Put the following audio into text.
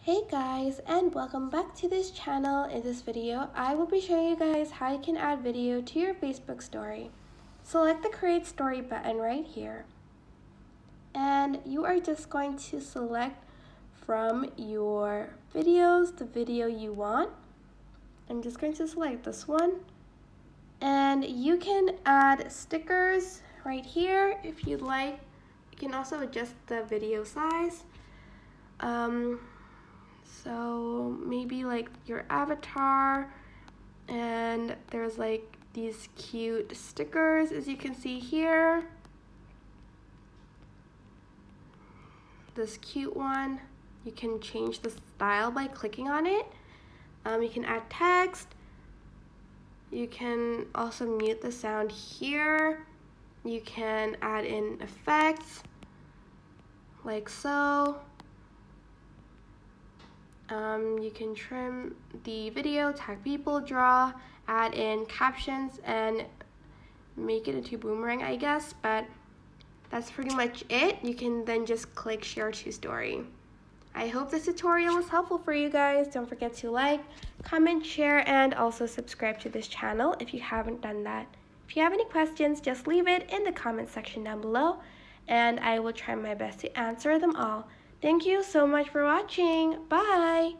Hey guys, and welcome back to this channel. In this video, I will be showing you guys how you can add video to your Facebook story. Select the create story button right here. And you are just going to select from your videos the video you want. I'm just going to select this one. And you can add stickers right here if you'd like. You can also adjust the video size. So maybe like your avatar, and there's like these cute stickers as you can see here. This cute one, you can change the style by clicking on it. You can add text. You can also mute the sound here. You can add in effects like so. You can trim the video, tag people, draw, add in captions, and make it into boomerang, I guess, but that's pretty much it. You can then just click share to story. I hope this tutorial was helpful for you guys. Don't forget to like, comment, share, and also subscribe to this channel if you haven't done that. If you have any questions, just leave it in the comment section down below, and I will try my best to answer them all. Thank you so much for watching. Bye!